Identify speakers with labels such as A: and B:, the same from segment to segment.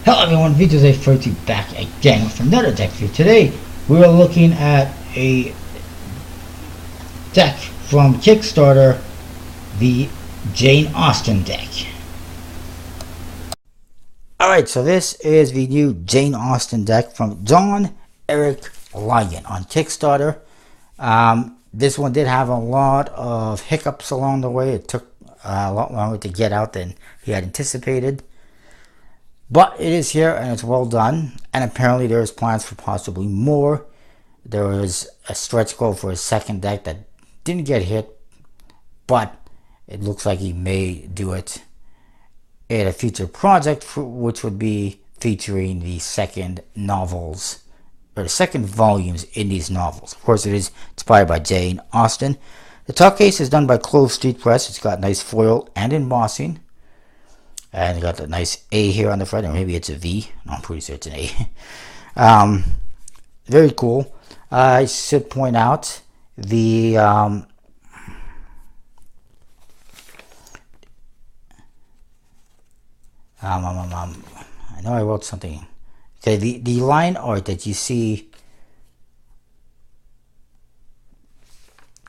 A: Hello everyone, Vijay back again with another deck for you. Today we are looking at a deck from Kickstarter, the Jane Austen deck. Alright, so this is the new Jane Austen deck from John Eric Lyon on Kickstarter. This one did have a lot of hiccups along the way. It took a lot longer to get out than he had anticipated. But it is here and it's well done, and apparently there's plans for possibly more. There was a stretch goal for a second deck that didn't get hit, but it looks like he may do it in a future project, which would be featuring the second novels, or the second volumes in these novels. Of course, it is inspired by Jane Austen. The top case is done by Clove Street Press. It's got nice foil and embossing. And you got the nice A here on the front, or maybe it's a V. No, I'm pretty sure it's an A. Very cool. I should point out the I know I wrote something. Okay, the line art that you see.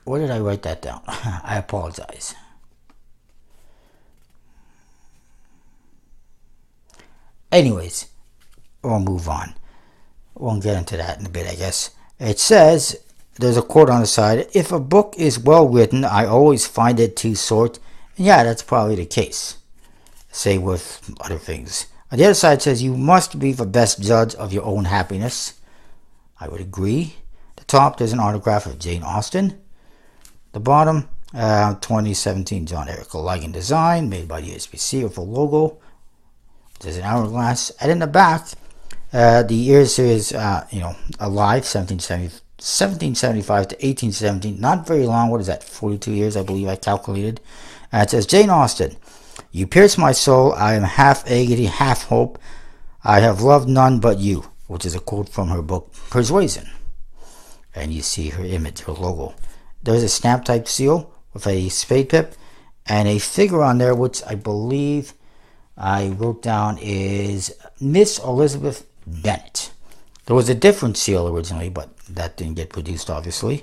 A: Where did I write that down? I apologize. Anyways, we'll move on. We'll get into that in a bit, I guess. It says, there's a quote on the side, "If a book is well written, I always find it too short." And yeah, that's probably the case. Say with other things. On the other side it says, "You must be the best judge of your own happiness." I would agree. The top, there's an autograph of Jane Austen. The bottom, 2017 John Eric Lyon design, made by the USPC with a logo. There's an hourglass, and in the back, the year series, alive, 1775 to 1817. Not very long. What is that? 42 years, I believe I calculated. It says, "Jane Austen, you pierce my soul. I am half agony, half hope. I have loved none but you," which is a quote from her book Persuasion. And you see her image, her logo. There's a stamp type seal with a spade pip and a figure on there, which I believe I wrote down is Miss Elizabeth Bennet. There was a different seal originally, but that didn't get produced, obviously.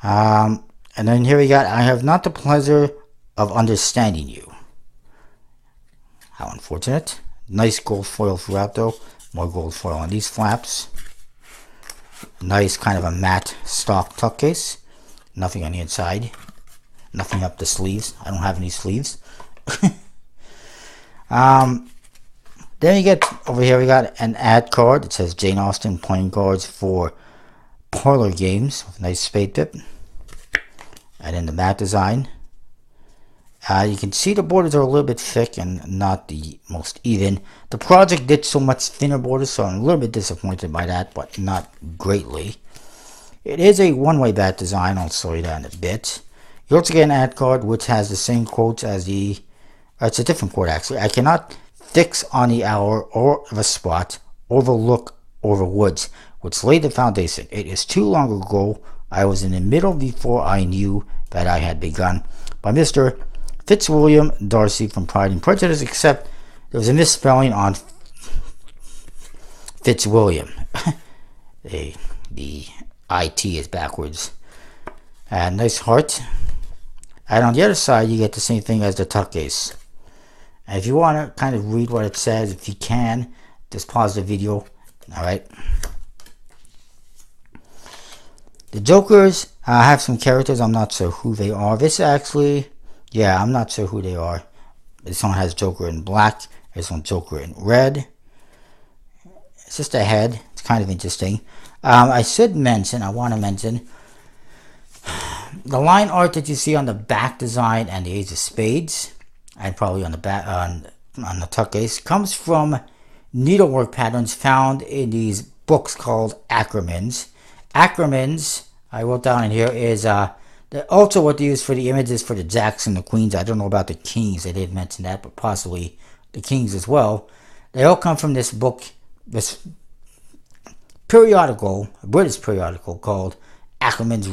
A: And then here we got, "I have not the pleasure of understanding you." How unfortunate. Nice gold foil throughout, though. More gold foil on these flaps. Nice kind of a matte stock tuck case. Nothing on the inside. Nothing up the sleeves. I don't have any sleeves. Then you get over here, we got an ad card. It says Jane Austen playing cards for parlor games with a nice spade tip. And then the matte design. You can see the borders are a little bit thick and not the most even. The project did so much thinner borders, so I'm a little bit disappointed by that, but not greatly. It is a one-way back design. I'll show you that in a bit. You also get an ad card which has the same quotes as the... it's a different quote, actually. "I cannot fix on the hour or the spot or the look or the woods which laid the foundation. It is too long ago. I was in the middle before I knew that I had begun." By Mr. Fitzwilliam Darcy from Pride and Prejudice, except there was a misspelling on Fitzwilliam. The IT is backwards. And nice heart. And on the other side, you get the same thing as the tuck case. And if you want to kind of read what it says, if you can, just pause the video. Alright. The Jokers have some characters. I'm not sure who they are. This actually, yeah, I'm not sure who they are. This one has Joker in black. This one Joker in red. It's just a head. It's kind of interesting. I want to mention, the line art that you see on the back design and the Ace of Spades, and probably on the back on the tuck case, comes from needlework patterns found in these books called Ackermans. Ackermans, I wrote down in here, is also what they use for the images for the jacks and the queens. I don't know about the kings. They didn't mention that, but possibly the kings as well. They all come from this book, this periodical, a British periodical called Ackermans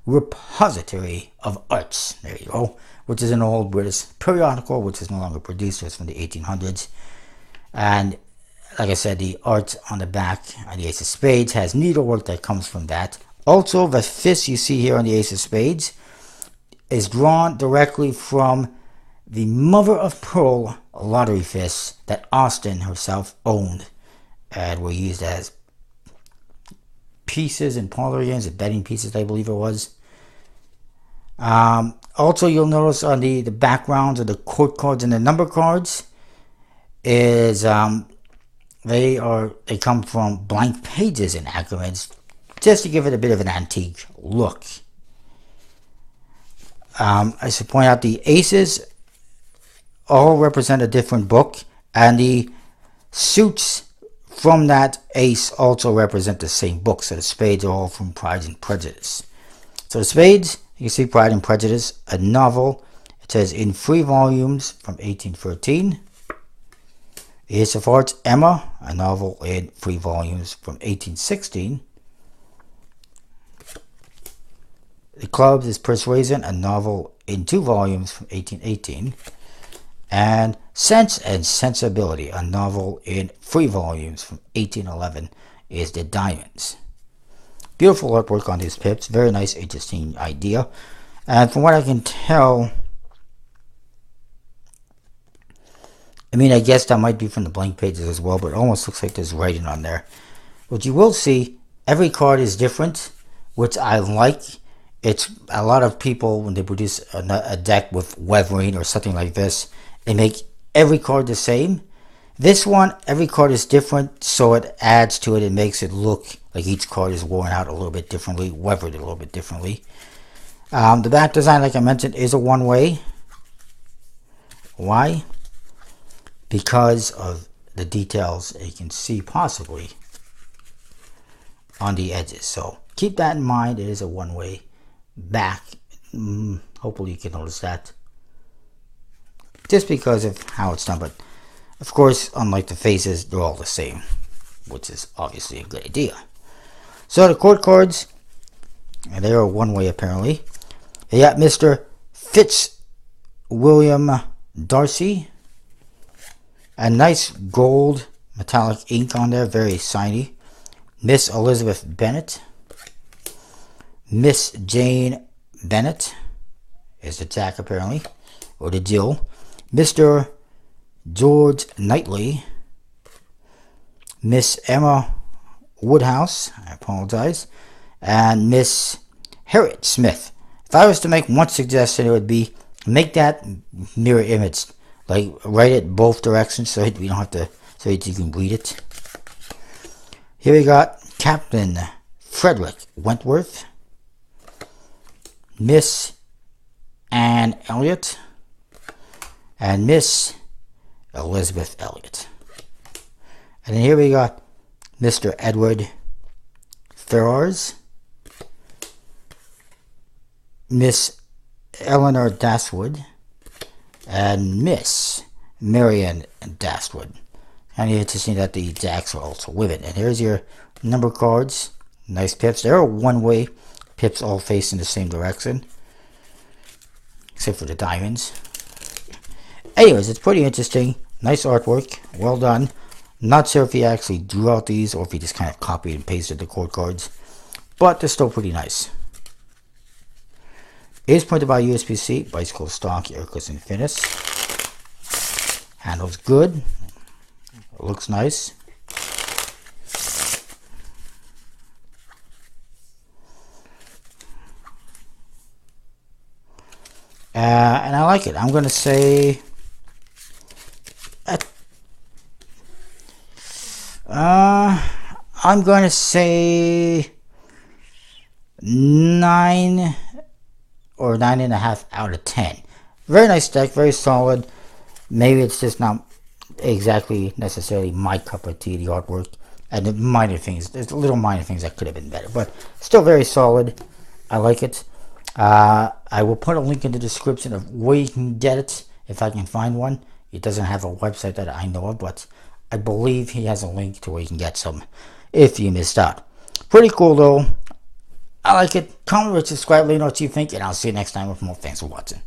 A: Repository of Arts. There you go. which is an old British periodical, which is no longer produced. It's from the 1800s. And like I said, the art on the back on the Ace of Spades has needlework that comes from that. Also, the fist you see here on the Ace of Spades is drawn directly from the mother of pearl lottery fists that Austen herself owned and were used as pieces in parlor games, betting pieces, I believe it was. Also, you'll notice on the backgrounds of the court cards and the number cards is they come from blank pages in Ackerman's, just to give it a bit of an antique look. I should point out the aces all represent a different book, and the suits from that ace also represent the same book. So the spades are all from Pride and Prejudice. So the spades, you can see Pride and Prejudice, a novel. It says in 3 volumes from 1813. The Ace of Hearts, Emma, a novel in 3 volumes from 1816. The Clubs is Persuasion, a novel in 2 volumes from 1818. And Sense and Sensibility, a novel in 3 volumes from 1811, is The Diamonds. Beautiful artwork on these pips. Very nice, interesting idea. And from what I can tell, I mean, I guess that might be from the blank pages as well, but it almost looks like there's writing on there. What you will see, every card is different, which I like. It's a lot of people, when they produce a deck with weathering or something like this, they make every card the same. This one, every card is different, so it adds to it. It makes it look like each card is worn out a little bit differently, weathered a little bit differently. The back design, like I mentioned, is a one-way. Why? Because of the details you can see possibly on the edges. So keep that in mind. It is a one-way back. Hopefully you can notice that, just because of how it's done. But of course, unlike the faces, they're all the same, which is obviously a good idea. So the court cards, and they are one way apparently. You got Mr. Fitzwilliam Darcy, a nice gold metallic ink on there, very shiny. Miss Elizabeth Bennet, Miss Jane Bennet is the Jack apparently, or the Jill. Mr. George Knightley, Miss Emma Woodhouse, I apologize, and Miss Harriet Smith. If I was to make one suggestion, it would be make that mirror image, like write it both directions so we don't have to, so that you can read it. Here we got Captain Frederick Wentworth, Miss Anne Elliot, and Miss Elizabeth Elliot. And then here we got Mr. Edward Ferrars, Miss Eleanor Dastwood, and Miss Marian Dastwood. And you get to see that the Jacks are also with it. And here's your number cards. Nice pips. They're one-way pips, all facing the same direction, except for the diamonds. Anyways, it's pretty interesting. Nice artwork. Well done. Not sure if he actually drew out these or if he just kind of copied and pasted the court cards, but they're still pretty nice. It is printed by USB-C, bicycle stock, Aircus and Finis. Handles good. It looks nice. And I like it. I'm going to say I'm going to say 9 or 9.5 out of 10. Very nice deck, very solid. Maybe it's just not exactly necessarily my cup of tea, the artwork, and the minor things. There's little minor things that could have been better, but still very solid. I like it. I will put a link in the description of where you can get it if I can find one. It doesn't have a website that I know of, but I believe he has a link to where you can get some if you missed out. Pretty cool though. I like it. Comment, rate, subscribe, let me know what you think, and I'll see you next time with more. Thanks for watching.